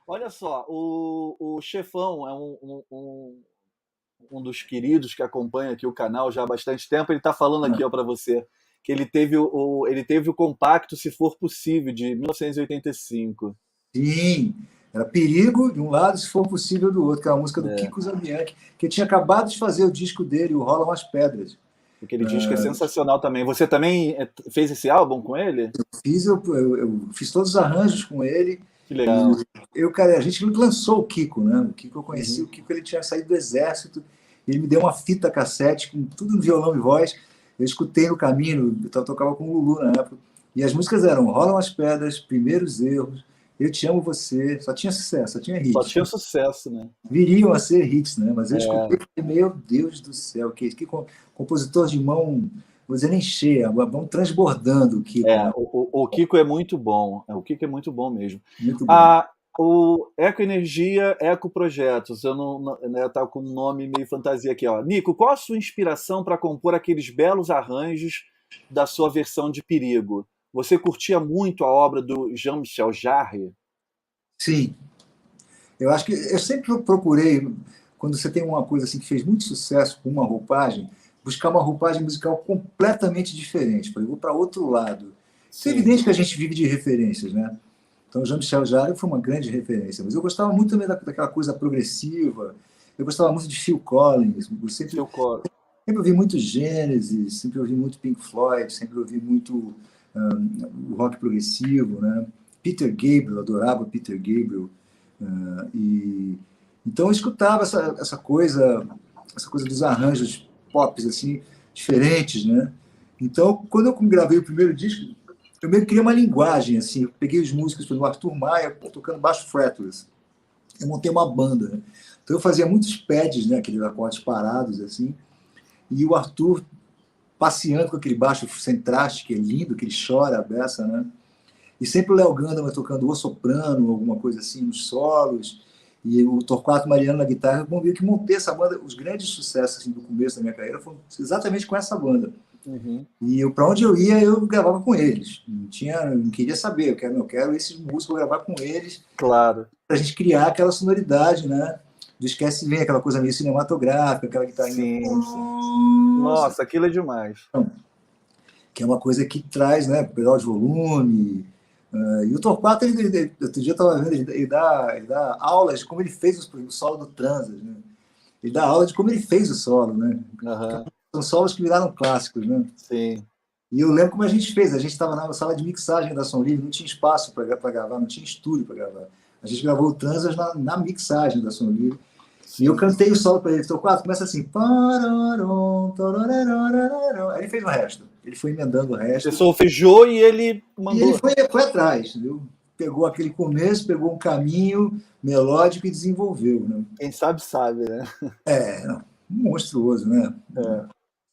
Olha só, o Chefão é um dos queridos que acompanha aqui o canal já há bastante tempo. Ele está falando aqui, ó, para você, que ele teve o compacto Se For Possível, de 1985. Sim, era Perigo de um lado, Se For Possível do outro, que é a música do É, Kiko Zambianchi, que tinha acabado de fazer o disco dele, o Rolam as Pedras. aquele disco é sensacional também. Você também fez esse álbum com ele? Eu fiz todos os arranjos com ele. Que E legal. cara, a gente lançou o Kiko, né? O Kiko eu conheci, Uhum. o Kiko ele tinha saído do exército, ele me deu uma fita cassete com tudo no violão e voz. Eu escutei no caminho, eu tocava com o Lulu na época. E as músicas eram Rolam as Pedras, Primeiros Erros, Eu Te Amo Você, só tinha sucesso, só tinha Só hit. tinha sucesso, né? Viriam a ser hits, né? Mas eu É, escutei e falei, meu Deus do céu, que compositor de mão, vou dizer nem cheia, vão transbordando o Kiko, né? o Kiko é muito bom. O Kiko é muito bom mesmo. Muito bom. Ah, o Eco Energia, Eco Projetos. Eu não, né, tá com um nome meio fantasia aqui, ó. Nico, qual a sua inspiração para compor aqueles belos arranjos da sua versão de Perigo? Você curtia muito a obra do Jean-Michel Jarre? Sim, eu acho que eu sempre procurei, quando você tem uma coisa assim que fez muito sucesso com uma roupagem, buscar uma roupagem musical completamente diferente. Falei, vou para outro lado. Isso é Sim, evidente que a gente vive de referências, né? Então, o Jean-Michel Jarre foi uma grande referência, mas eu gostava muito também daquela coisa progressiva. Eu gostava muito de Phil Collins. Eu Phil Collins. sempre ouvi muito Genesis, sempre ouvi muito Pink Floyd, sempre ouvi muito o rock progressivo, né? Peter Gabriel, adorava Peter Gabriel. E então eu escutava essa coisa dos arranjos pop assim diferentes, né? Então quando eu gravei o primeiro disco, eu meio que criei uma linguagem assim. Eu peguei os músicos, por exemplo, Arthur Maia tocando baixo fretless. Eu montei uma banda, né? Então eu fazia muitos pads, né? Aqueles acordes parados assim. E o Arthur passeando com aquele baixo sem traste, que é lindo, que ele chora a beça, né? E sempre o Léo Gandalf tocando ou soprano, alguma coisa assim, nos solos, e o Torquato Mariano na guitarra. Eu que montei essa banda, os grandes sucessos assim, do começo da minha carreira foram exatamente com essa banda. Uhum. E para onde eu ia, eu gravava com eles. Não queria saber, eu quero esses músicos, eu gravar com eles, Claro. para a gente criar aquela sonoridade, né? Do Esquece Vem, aquela coisa meio cinematográfica, aquela guitarrinha. Sim. Nossa, aquilo é demais. Que é uma coisa que traz, né, pedal de volume. E o Torquato, outro dia eu estava vendo, ele dá aulas de como ele fez o solo do Transas, né? Ele dá aula de como ele fez o solo, né? Aham. São solos que viraram clássicos, né? Sim. E eu lembro como a gente fez. A gente estava na sala de mixagem da Som Livre, não tinha espaço para gravar, não tinha estúdio para gravar. A gente gravou o Transas na mixagem da Som Livre. E eu Sim. cantei o solo para ele. Torquato, começa assim. Pararom, tararararam. Aí ele fez o resto. Ele foi emendando o Você resto. solfejou e ele E ele mandou. foi atrás, entendeu? Pegou aquele começo, pegou um caminho melódico e desenvolveu, né? Quem sabe, sabe, né? Não, monstruoso, né? É.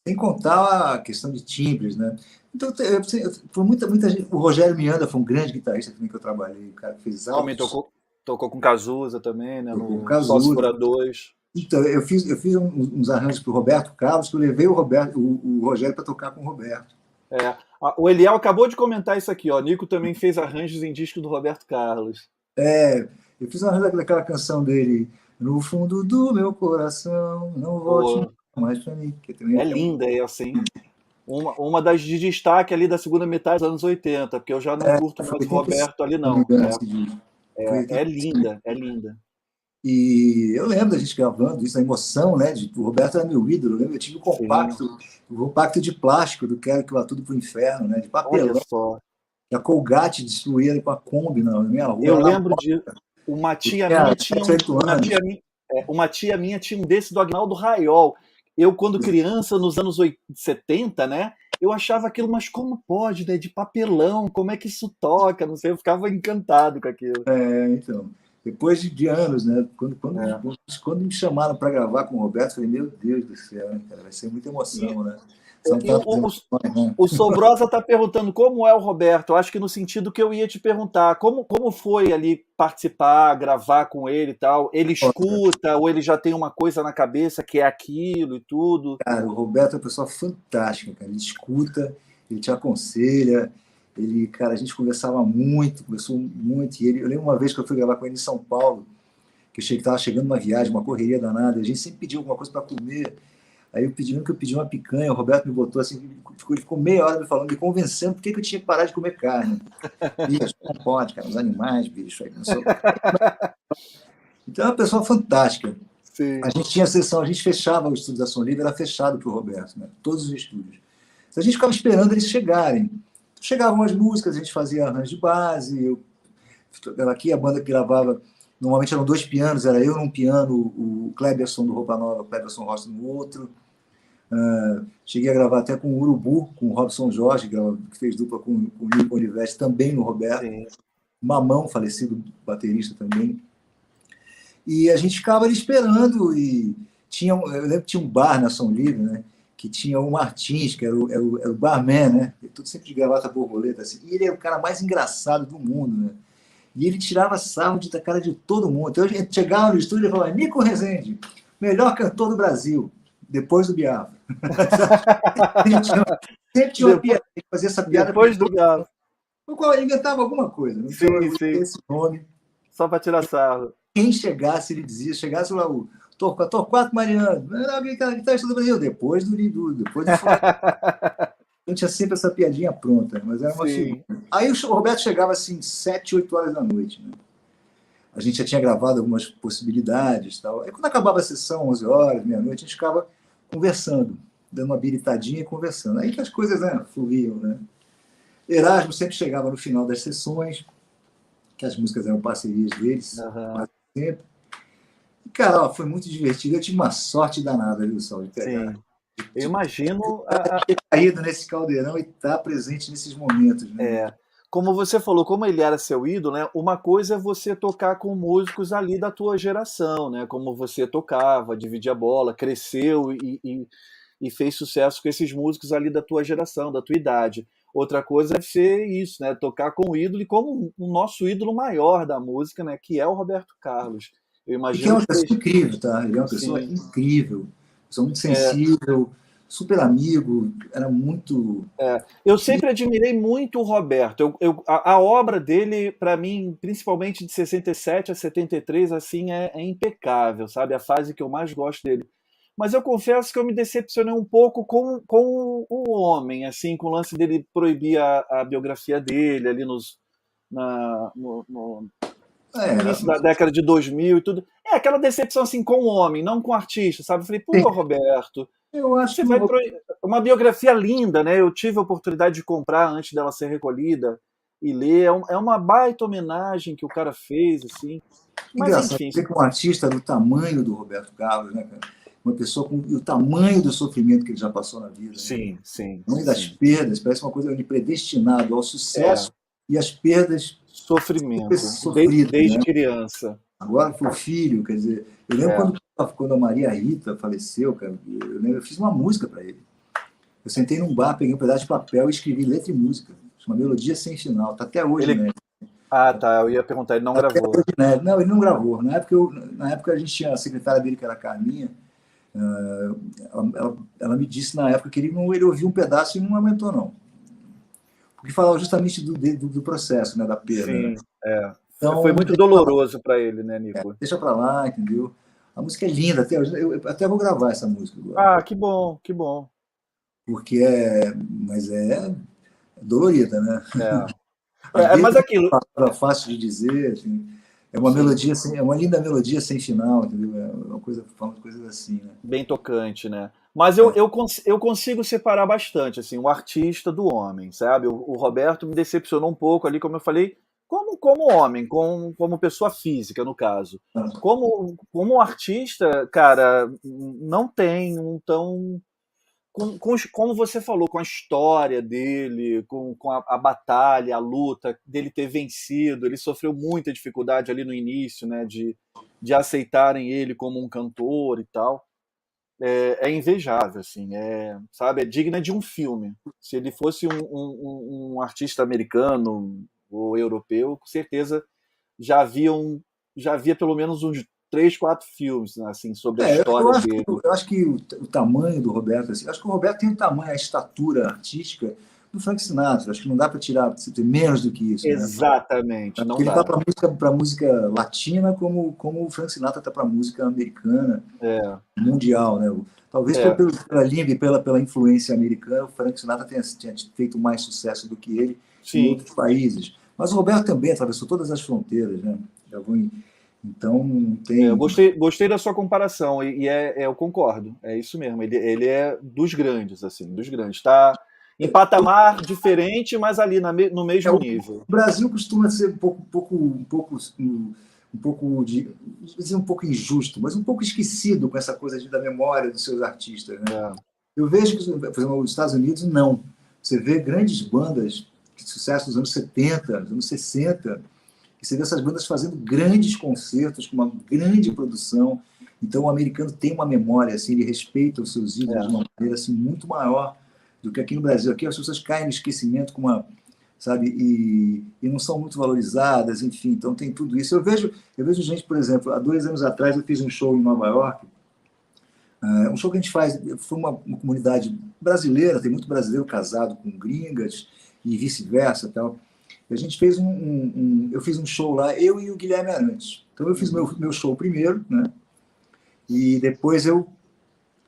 Sem contar a questão de timbres, né? Então, foi muita gente. O Rogério Miranda foi um grande guitarrista também que eu trabalhei, o cara que fez Também altos, tocou com Cazuza também, né? tocou com No Sócio Cazuza. Fura 2. Então, eu fiz uns arranjos para o Roberto Carlos, que eu levei o Rogério para tocar com o Roberto. É. O Eliel acabou de comentar isso aqui, ó. Nico também fez arranjos em disco do Roberto Carlos. Eu fiz um arranjo daquela canção dele, No Fundo do Meu Coração, Não Volte Pô, Mais para Mim, que também é é um linda essa, hein? Uma das de destaque ali da segunda metade dos anos 80, porque eu já não curto foi mais o 85, Roberto ali, se não me não. engano, esse disco. Foi É 85. linda, é linda. E eu lembro da gente gravando isso, a emoção, né? O Roberto era meu ídolo. Eu lembro, eu tive Sim. o compacto de plástico do Quero Que Vá Tudo Pro Inferno, né? De Olha papelão. só. Que a Colgate destruía com a Kombi na minha rua, Eu lá na lembro de uma eu tia tinha minha tinha 7, 8 anos. uma tia minha tinha um desse do Agnaldo Raiol. Eu, quando criança, nos anos 70, né? Eu achava aquilo, mas como pode, né? De papelão, como é que isso toca? Não sei, eu ficava encantado com aquilo. Então, depois de anos, né? É. Quando me chamaram para gravar com o Roberto, eu falei, meu Deus do céu, hein, cara, vai ser muita E, emoção, né? São e tantas emoções, né? o Sobrosa está perguntando como é o Roberto. Eu acho que no sentido que eu ia te perguntar, como foi ali participar, gravar com ele e tal? Ele escuta ou ele já tem uma coisa na cabeça que é aquilo e tudo? Cara, o Roberto é uma pessoa fantástica, cara. Ele escuta, ele te aconselha. Ele, cara, a gente conversava muito, conversou muito. E ele, eu lembro uma vez que eu fui gravar com ele em São Paulo, que eu estava chegando uma viagem, uma correria danada. A gente sempre pedia alguma coisa para comer. Aí lembro que eu pedi uma picanha, o Roberto me botou assim, ele ficou meia hora me falando, me convencendo por que eu tinha que parar de comer carne. Bicho, não pode, cara, os animais, bicho. Aí começou... Então é uma pessoa fantástica. A Sim. gente tinha sessão, a gente fechava o estúdio da Som Livre, era fechado para o Roberto, né? Todos os estúdios. Então a gente ficava esperando eles chegarem. Chegavam as músicas, a gente fazia arranjo de base, aqui a banda que gravava, normalmente eram 2 pianos, era eu num piano, o Kleberson do Roupa Nova, o Kleberson Rossi no outro. Cheguei a gravar até com o Urubu, com o Robson Jorge, que fez dupla com o Nico Olivetti, também no Roberto. Sim. Mamão, falecido baterista também. E a gente ficava ali esperando, e eu lembro que tinha um bar na Som Livre, né? Que tinha o Martins, que era o barman, né? Tudo sempre de gravata borboleta, assim. E ele era o cara mais engraçado do mundo, né? E ele tirava sarro da cara de todo mundo. Então a gente chegava no estúdio e falava: Nico Rezende, melhor cantor do Brasil, depois do Biafra. Sempre tinha uma piada, fazia essa piada. Depois do Galo. No qual ele inventava alguma coisa. Então eu Sim. esse nome. Só para tirar sarro. Quem chegasse, ele dizia, chegasse lá o Torquato Mariano, alguém que está do Brasil, depois do Lindu, depois do Eu tinha sempre essa piadinha pronta, mas era uma figura. Aí o Roberto chegava assim, 7, 8 horas da noite. Né? A gente já tinha gravado algumas possibilidades. Tal. Aí quando acabava a sessão, 11 horas, meia-noite, a gente ficava conversando, dando uma biritadinha e conversando. Aí que as coisas, né, fluíam. Né? Erasmo sempre chegava no final das sessões, que as músicas eram parcerias deles, quase sempre. E, cara, ó, foi muito divertido. Eu tive uma sorte danada, viu, Sol, de pegar. Sim. Eu imagino ter caído nesse caldeirão e estar presente nesses momentos. Né? Como você falou, como ele era seu ídolo, né? Uma coisa é você tocar com músicos ali da tua geração, né? Como você tocava, dividia a bola, cresceu e fez sucesso com esses músicos ali da tua geração, da tua idade. Outra coisa é ser isso, né? Tocar com o ídolo e como o nosso ídolo maior da música, né? Que é o Roberto Carlos. Eu E que é imagino uma que pessoa incrível, tá? Ele é uma pessoa incrível, pessoa muito sensível, super amigo, era muito... Eu sempre admirei muito o Roberto. A obra dele, para mim, principalmente de 67 a 73, assim, é impecável, sabe? A fase que eu mais gosto dele. Mas eu confesso que eu me decepcionei um pouco com o homem, assim, com o lance dele proibir a biografia dele ali no início da década de 2000 e tudo. É aquela decepção assim com o homem, não com o artista, sabe? Eu falei, pô, Roberto, eu acho você que vai uma biografia linda, né? Eu tive a oportunidade de comprar antes dela ser recolhida e ler. É uma baita homenagem que o cara fez, assim. Mas engraçado enfim. ver que um artista do tamanho do Roberto Carlos, né, cara? Uma pessoa com o tamanho do sofrimento que ele já passou na vida. Sim, né? sim. O tamanho das perdas, parece uma coisa ele predestinado ao sucesso e às perdas sofrimento, sofridas. desde Né? criança. Agora foi o filho, quer dizer, eu lembro quando a Maria Rita faleceu, cara, eu fiz uma música para ele. Eu sentei num bar, peguei um pedaço de papel e escrevi letra e música. Uma melodia sem final, tá até hoje, né? Ah, tá, eu ia perguntar, ele não gravou. Hoje, né? Não, ele não gravou. Na época a gente tinha a secretária dele, que era a Carminha, ela me disse na época que ele ouviu um pedaço e não aguentou, não. Porque falava justamente do processo, né, da perda. Sim, né? Então, foi muito doloroso para ele, né, Nico? Deixa pra lá, entendeu? A música é linda, eu até vou gravar essa música agora. Ah, que bom, que bom. Porque mas é dolorida, né? Mas aquilo. É fácil de dizer, assim, é uma melodia, é uma linda melodia sem final, entendeu? É uma coisa, falando coisas assim, né? Bem tocante, né? Mas eu consigo separar bastante, assim, o artista do homem, sabe? O Roberto me decepcionou um pouco ali, como eu falei, como homem, como pessoa física, no caso. Como artista, cara, não tem um tão... como você falou, com a história dele, com a batalha, a luta, dele ter vencido, ele sofreu muita dificuldade ali no início, né, de aceitarem ele como um cantor e tal. É invejável, assim, sabe, é digna de um filme. Se ele fosse um artista americano ou europeu, com certeza já havia pelo menos uns 3, 4 filmes, né, assim, sobre a história dele. Eu acho que o tamanho do Roberto, assim, acho que o Roberto tem o tamanho, a estatura artística, do Frank Sinatra. Acho que não dá para tirar menos do que isso, né? Exatamente, Porque não ele está dá. para música latina como o Frank Sinatra está para música americana, É, mundial, né? Talvez é, pela língua e pela influência americana, o Frank Sinatra tenha feito mais sucesso do que ele em sim. outros países. Mas o Roberto também atravessou todas as fronteiras, né? Então, não Eu tem. gostei da sua comparação, eu concordo, é isso mesmo. Ele é dos grandes, assim, dos grandes. Está em patamar diferente, mas ali no mesmo O nível. Brasil costuma ser um pouco dizer um pouco injusto, mas um pouco esquecido com essa coisa da memória dos seus artistas, né? É, Eu vejo que, por exemplo, nos Estados Unidos, não. Você vê grandes bandas de sucesso dos anos 70, dos anos 60, e você vê essas bandas fazendo grandes concertos, com uma grande produção. Então, o americano tem uma memória, assim, ele respeita os seus ídolos de é. uma maneira assim, muito maior do que aqui no Brasil. Aqui as pessoas caem no esquecimento com uma, sabe, e não são muito valorizadas, enfim. Então, tem tudo isso. Eu vejo gente, por exemplo, há 2 anos atrás eu fiz um show em Nova York, um show que a gente faz, foi uma comunidade brasileira, tem muito brasileiro casado com gringas e vice-versa, tal. E a gente fez eu fiz um show lá, eu e o Guilherme Arantes. Então eu fiz meu show primeiro, né? E depois eu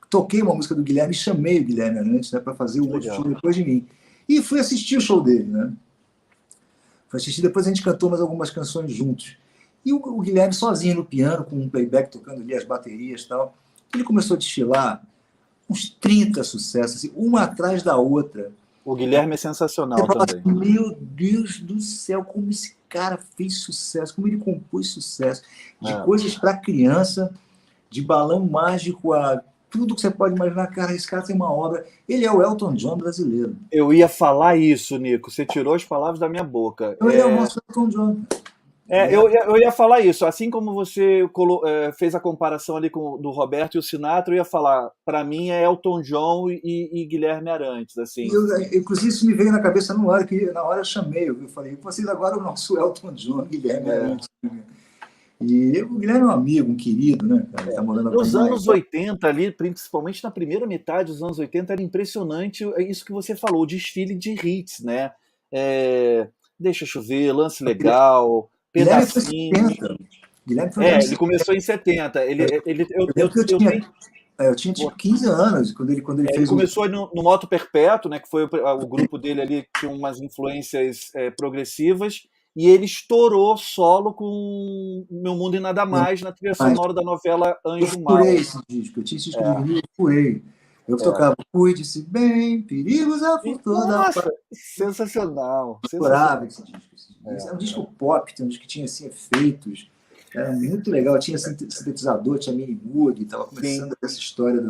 toquei uma música do Guilherme e chamei o Guilherme Arantes, né, para fazer Que o outro show legal. depois de mim. E fui assistir o show dele, né? Fui assistir, depois a gente cantou mais algumas canções juntos. E o Guilherme sozinho no piano, com um playback tocando ali as baterias e tal. Ele começou a desfilar uns 30 sucessos, assim, uma atrás da outra. O Guilherme é Você sensacional fala também. assim, meu Deus do céu, como esse cara fez sucesso, como ele compôs sucesso. De É. coisas para criança, de balão mágico a tudo que você pode imaginar. Cara, esse cara tem uma obra. Ele é o Elton John brasileiro. Eu ia falar isso, Nico. Você tirou as palavras da minha boca. Então ele é o nosso Elton John. Ele é, Eu ia falar isso. Assim como você fez a comparação ali do Roberto e o Sinatra, eu ia falar, para mim é Elton John e Guilherme Arantes, assim. inclusive, isso me veio na cabeça na hora eu chamei, eu falei, vocês agora é o nosso Elton John, Guilherme É. Arantes. E o Guilherme é um amigo, um querido, né, cara? Ele tá morando agora em Nos anos Miami. 80 ali, principalmente na primeira metade dos anos 80, era impressionante isso que você falou, o desfile de hits, né? É, Deixa Chover, Lance Legal, Guilherme foi Pedacinhos. 70. Guilherme foi nos anos Ele 70. começou em 70. Eu lembro que Eu tenho. eu tinha tipo 15 anos quando ele Ele fez o. começou no Moto Perpétuo, né, que foi o grupo dele ali, que tinha umas influências progressivas, e ele estourou solo com Meu Mundo e Nada Mais na trilha sonora da novela Eu Anjo furei Mal. esse disco, eu tinha esse disco de É, vinil, eu furei. Eu é. tocava Cuide-se Bem, Perigos por toda Nossa, parte. sensacional, Eu adorava sensacional. esse disco. É um disco pop, tem um disco que tinha assim, efeitos. Era muito legal, tinha sintetizador, tinha mini Moog, estava Sim. começando essa história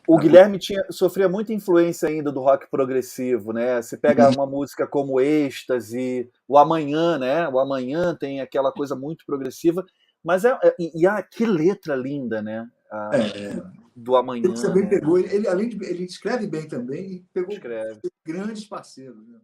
O da Guilherme sofria muita influência ainda do rock progressivo, né? Você pega uma música como Êxtase, o Amanhã, né? O Amanhã tem aquela coisa muito progressiva, mas que letra linda, né? Do Ele Amanhã, também né? pegou, além de ele escreve bem também, e pegou Escreve. grandes parceiros. Né?